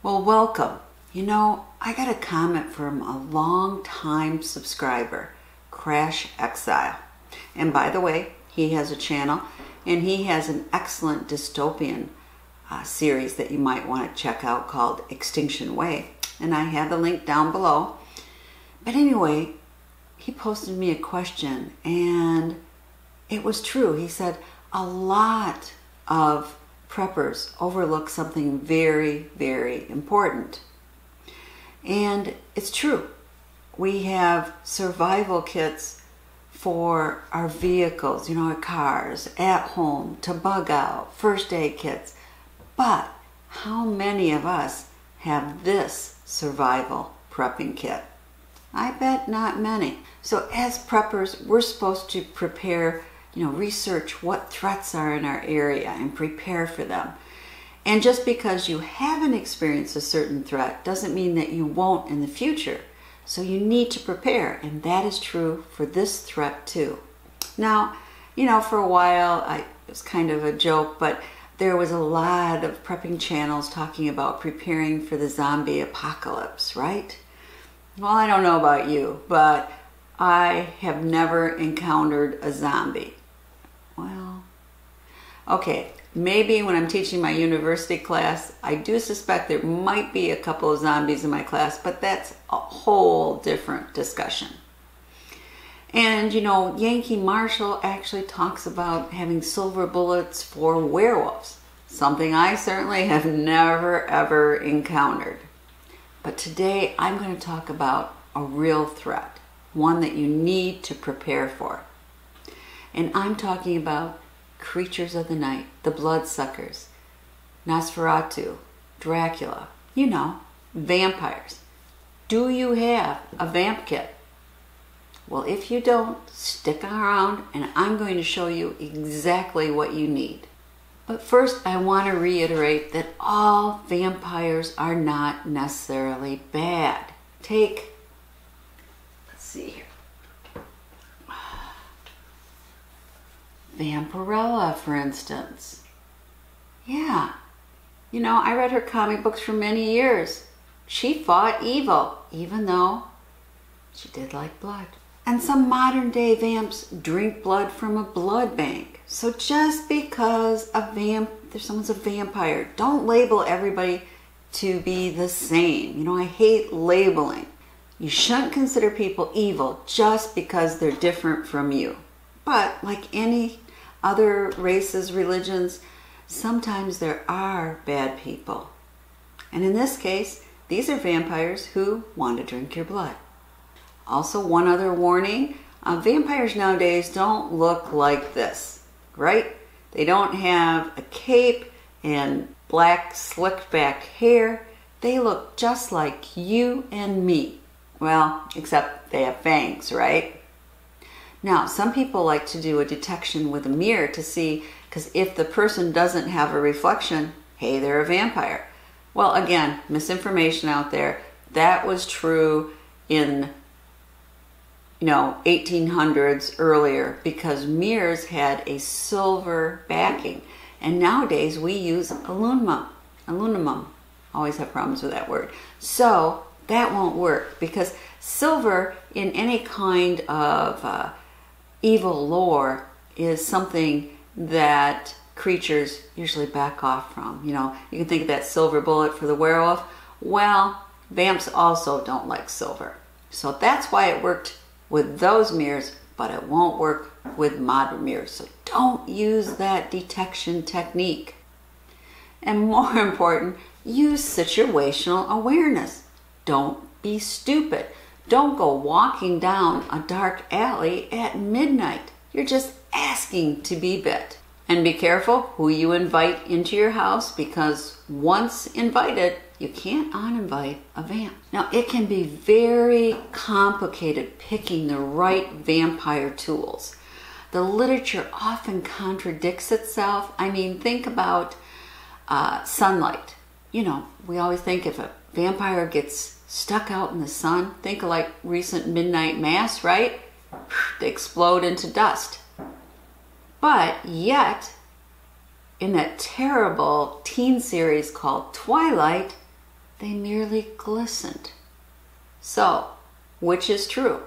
Well, welcome. You know, I got a comment from a long-time subscriber, Crash Exile. And by the way, he has a channel and he has an excellent dystopian series that you might want to check out called Extinction Way. And I have the link down below. But anyway, he posted me a question and it was true. He said a lot of preppers overlook something very, very important. And it's true. We have survival kits for our vehicles, you know, our cars, at home, to bug out, first aid kits. But how many of us have this survival prepping kit? I bet not many. So as preppers, we're supposed to prepare, research what threats are in our area and prepare for them. And just because you haven't experienced a certain threat doesn't mean that you won't in the future. So you need to prepare, and that is true for this threat too. Now, for a while, it was kind of a joke, but there was a lot of prepping channels talking about preparing for the zombie apocalypse, right? Well, I don't know about you, but I have never encountered a zombie. Well, okay, maybe when I'm teaching my university class, I do suspect there might be a couple of zombies in my class, but that's a whole different discussion. And Yankee Marshall actually talks about having silver bullets for werewolves, something I certainly have never ever encountered. But today I'm going to talk about a real threat, one that you need to prepare for. And I'm talking about creatures of the night, the bloodsuckers, Nosferatu, Dracula, vampires. Do you have a vamp kit? Well, if you don't, stick around and I'm going to show you exactly what you need. But first, I want to reiterate that all vampires are not necessarily bad. Let's see here. Vampirella, for instance. Yeah. I read her comic books for many years. She fought evil, even though she did like blood. And some modern day vamps drink blood from a blood bank. So just because someone's a vampire, don't label everybody to be the same. I hate labeling. You shouldn't consider people evil just because they're different from you. But like any other races, religions, sometimes there are bad people. And in this case, these are vampires who want to drink your blood. Also, one other warning, vampires nowadays don't look like this, right? They don't have a cape and black slicked back hair. They look just like you and me. Well, except they have fangs, right? Now, some people like to do a detection with a mirror to see, because if the person doesn't have a reflection, hey, they're a vampire. Well, again, misinformation out there. That was true in 1800s earlier, because mirrors had a silver backing. And nowadays we use aluminum. Always have problems with that word. So that won't work, because silver in any kind of evil lore is something that creatures usually back off from. You can think of that silver bullet for the werewolf. Well, vamps also don't like silver. So that's why it worked with those mirrors, but it won't work with modern mirrors. So don't use that detection technique. And more important, use situational awareness. Don't be stupid. Don't go walking down a dark alley at midnight. You're just asking to be bit. And be careful who you invite into your house, because once invited, you can't uninvite a vamp. Now, it can be very complicated picking the right vampire tools. The literature often contradicts itself. I mean, think about sunlight. We always think if a vampire gets stuck out in the sun, think of like recent midnight mass, right? They explode into dust. But yet, in that terrible teen series called Twilight, they merely glistened. So, which is true?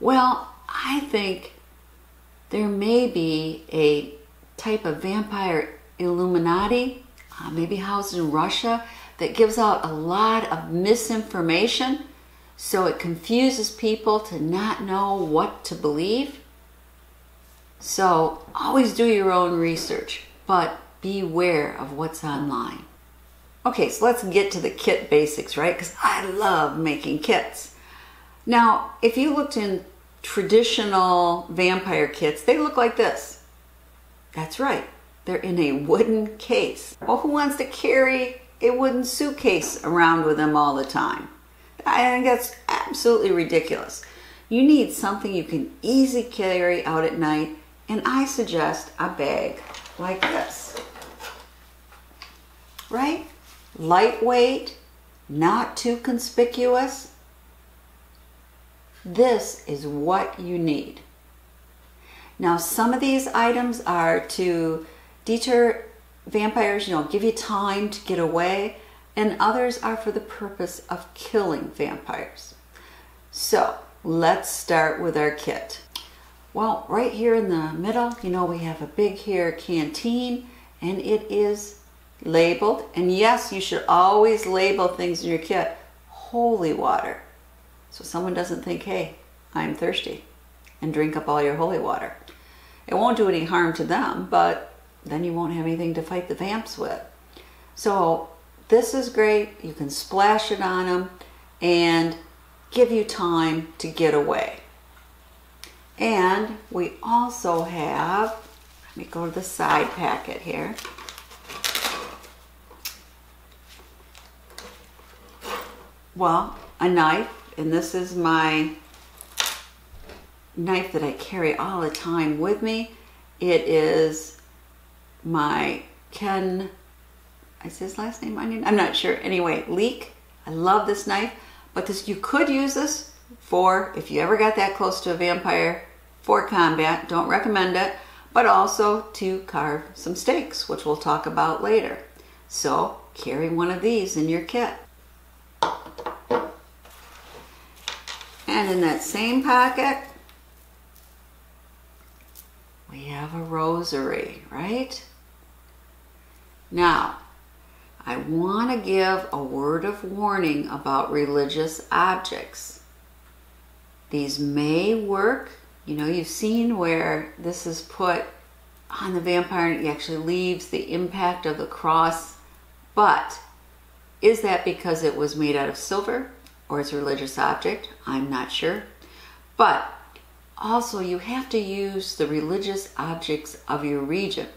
Well, I think there may be a type of vampire Illuminati, maybe housed in Russia, that gives out a lot of misinformation, so it confuses people to not know what to believe. So always do your own research, but beware of what's online. Okay, so let's get to the kit basics, right? Because I love making kits. Now, if you looked in traditional vampire kits, they look like this. That's right, they're in a wooden case. Well, who wants to carry a wooden suitcase around with them all the time? I think that's absolutely ridiculous. You need something you can easily carry out at night, and I suggest a bag like this. Right? Lightweight, not too conspicuous. This is what you need. Now, some of these items are to deter vampires, give you time to get away, and others are for the purpose of killing vampires. So, let's start with our kit. Well, right here in the middle, we have a big here canteen, and it is labeled. And yes, you should always label things in your kit. Holy water. So someone doesn't think, hey, I'm thirsty, and drink up all your holy water. It won't do any harm to them, but then you won't have anything to fight the vamps with. So this is great. You can splash it on them and give you time to get away. And we also have, let me go to the side packet here. Well, a knife, and this is my knife that I carry all the time with me. It is my Ken, is his last name Onion? I'm not sure. Anyway, Leek. I love this knife, but you could use this for, if you ever got that close to a vampire, for combat. Don't recommend it, but also to carve some steaks, which we'll talk about later. So carry one of these in your kit. And in that same pocket, we have a rosary, right? Now, I want to give a word of warning about religious objects. These may work. You've seen where this is put on the vampire and it actually leaves the impact of the cross. But is that because it was made out of silver or it's a religious object? I'm not sure. But also you have to use the religious objects of your region.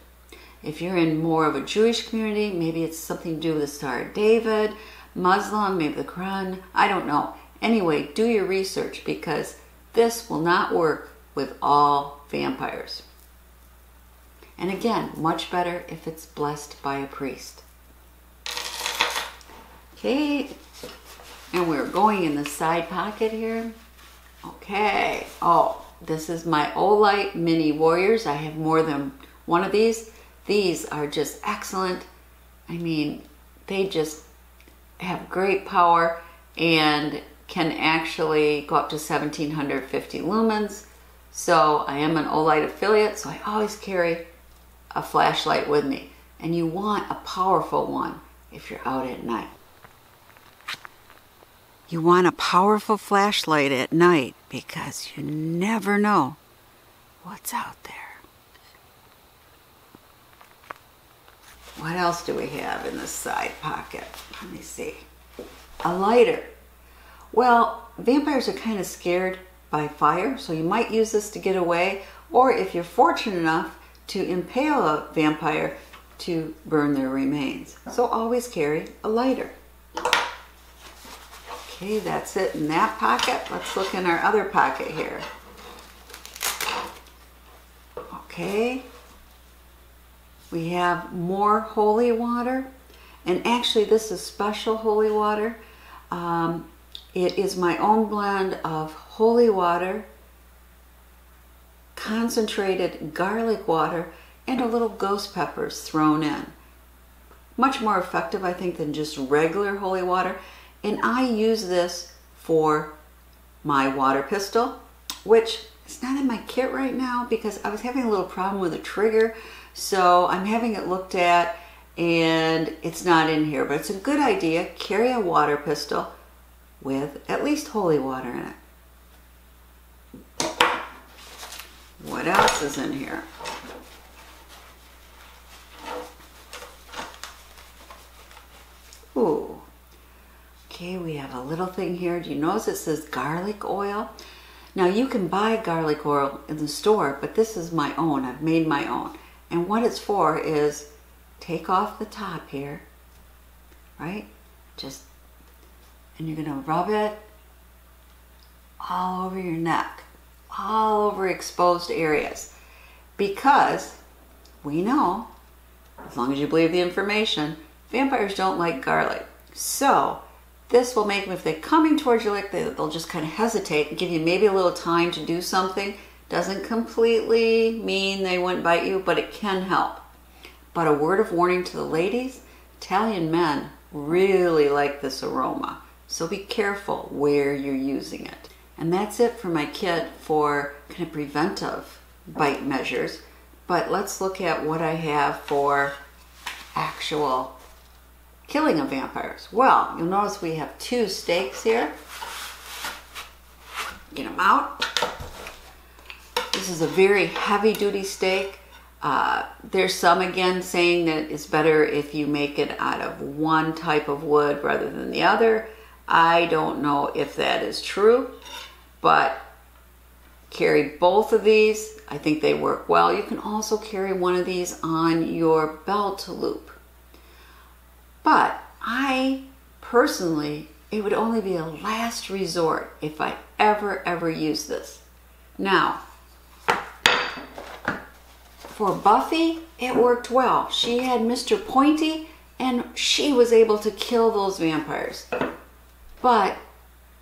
If you're in more of a Jewish community, maybe it's something to do with the Star of David, Muslim, maybe the Quran, I don't know. Anyway, do your research because this will not work with all vampires. And again, much better if it's blessed by a priest. Okay, and we're going in the side pocket here. Okay, oh, this is my Olight Mini Warriors. I have more than one of these. These are just excellent. I mean, they just have great power and can actually go up to 1750 lumens. So I am an Olight affiliate, so I always carry a flashlight with me. And you want a powerful one if you're out at night. You want a powerful flashlight at night because you never know what's out there. What else do we have in this side pocket? Let me see. A lighter. Well, vampires are kind of scared by fire, so you might use this to get away, or if you're fortunate enough to impale a vampire, to burn their remains. So always carry a lighter. Okay, that's it in that pocket. Let's look in our other pocket here. Okay, we have more holy water, and actually this is special holy water. It is my own blend of holy water, concentrated garlic water, and a little ghost peppers thrown in. Much more effective, I think, than just regular holy water. And I use this for my water pistol, which is not in my kit right now because I was having a little problem with the trigger. So I'm having it looked at and it's not in here. But it's a good idea. Carry a water pistol with at least holy water in it. What else is in here? Ooh. Okay, we have a little thing here. Do you notice it says garlic oil? Now you can buy garlic oil in the store, but this is my own. I've made my own. And what it's for is take off the top here, right? And you're gonna rub it all over your neck, all over exposed areas. Because we know, as long as you believe the information, vampires don't like garlic. So this will make them, if they're coming towards you like they'll just kind of hesitate and give you maybe a little time to do something. Doesn't completely mean they wouldn't bite you, but it can help. But a word of warning to the ladies, Italian men really like this aroma. So be careful where you're using it. And that's it for my kit for kind of preventive bite measures. But let's look at what I have for actual killing of vampires. Well, you'll notice we have 2 stakes here. Get them out. This is a very heavy duty stake. There's some again saying that it's better if you make it out of one type of wood rather than the other. I don't know if that is true, but carry both of these. I think they work well. You can also carry one of these on your belt loop. But I personally, it would only be a last resort if I ever use this. Now, for Buffy, it worked well. She had Mr. Pointy and she was able to kill those vampires. But,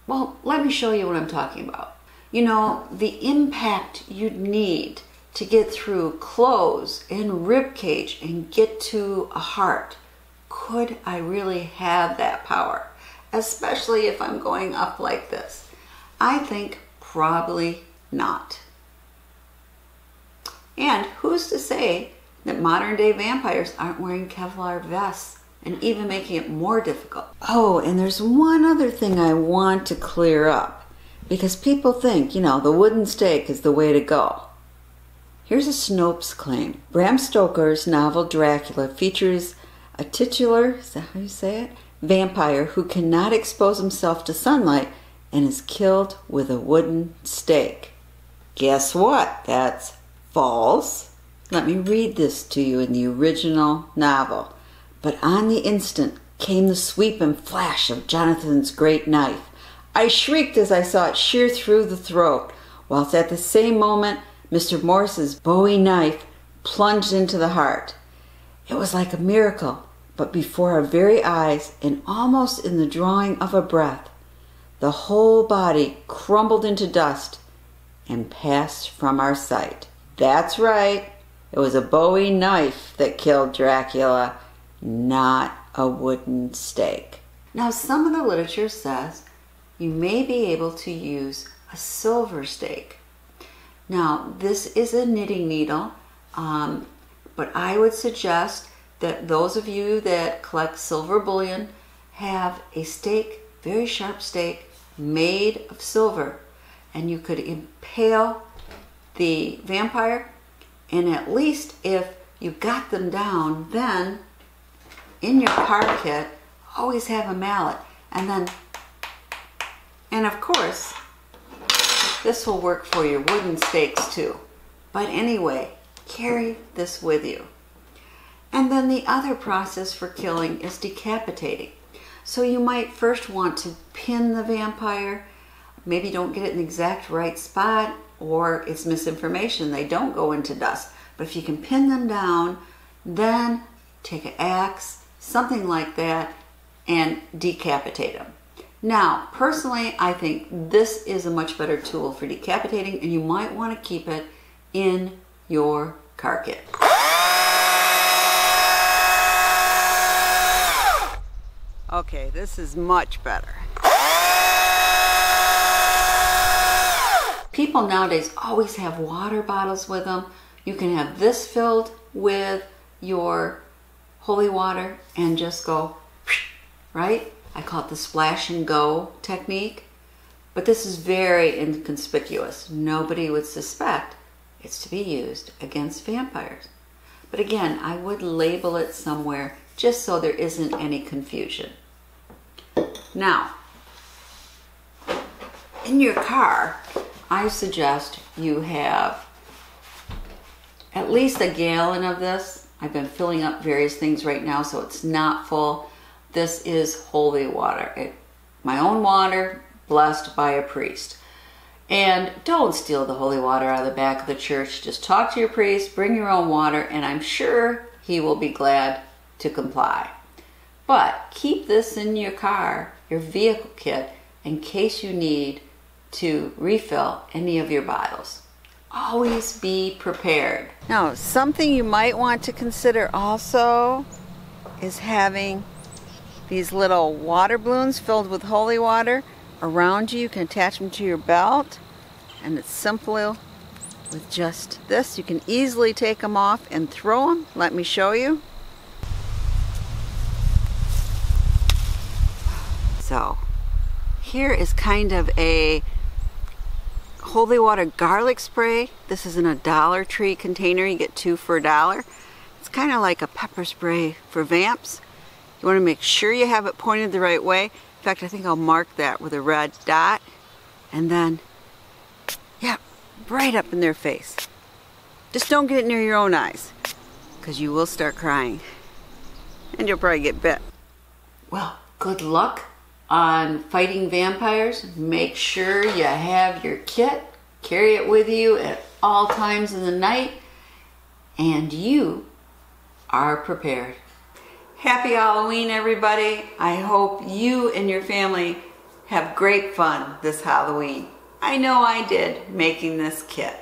well, let me show you what I'm talking about. You know, the impact you'd need to get through clothes and rib cage and get to a heart. Could I really have that power? Especially if I'm going up like this. I think probably not. And who's to say that modern day vampires aren't wearing Kevlar vests and even making it more difficult? Oh, and there's one other thing I want to clear up. Because people think, you know, the wooden stake is the way to go. Here's a Snopes claim. Bram Stoker's novel Dracula features a titular, is that how you say it? Vampire who cannot expose himself to sunlight and is killed with a wooden stake. Guess what? That's false. Let me read this to you in the original novel. But on the instant came the sweep and flash of Jonathan's great knife. I shrieked as I saw it shear through the throat, whilst at the same moment Mr. Morse's Bowie knife plunged into the heart. It was like a miracle, but before our very eyes, and almost in the drawing of a breath, the whole body crumbled into dust and passed from our sight. That's right, it was a Bowie knife that killed Dracula, not a wooden stake. Now, some of the literature says you may be able to use a silver stake. Now, this is a knitting needle, but I would suggest that those of you that collect silver bullion have a stake, very sharp stake, made of silver. And you could impale the vampire, and at least if you got them down, then in your car kit, always have a mallet. And of course, this will work for your wooden stakes too. But anyway, carry this with you. And then the other process for killing is decapitating. So you might first want to pin the vampire. Maybe don't get it in the exact right spot, or it's misinformation. They don't go into dust. But if you can pin them down, then take an axe, something like that, and decapitate them. Now, personally, I think this is a much better tool for decapitating, and you might want to keep it in your car kit. Okay, this is much better. People nowadays always have water bottles with them. You can have this filled with your holy water and just go, right? I call it the splash and go technique. But this is very inconspicuous. Nobody would suspect it's to be used against vampires. But again, I would label it somewhere just so there isn't any confusion. Now, in your car, I suggest you have at least a gallon of this. I've been filling up various things right now, so it's not full. This is holy water. My own water, blessed by a priest. And don't steal the holy water out of the back of the church. Just talk to your priest, bring your own water, and I'm sure he will be glad to comply. But keep this in your car, your vehicle kit, in case you need to refill any of your bottles. Always be prepared. Now, something you might want to consider also is having these little water balloons filled with holy water around you. You can attach them to your belt, and it's simple with just this. You can easily take them off and throw them. Let me show you. So here is kind of a holy water garlic spray. This is in a Dollar Tree container. You get 2 for $1. It's kind of like a pepper spray for vamps. You want to make sure you have it pointed the right way. In fact, I think I'll mark that with a red dot. And then, yeah, right up in their face. Just don't get it near your own eyes, because you will start crying. And you'll probably get bit. Well, good luck on fighting vampires. Make sure you have your kit. Carry it with you at all times of the night. And you are prepared. Happy Halloween, everybody. I hope you and your family have great fun this Halloween. I know I did making this kit.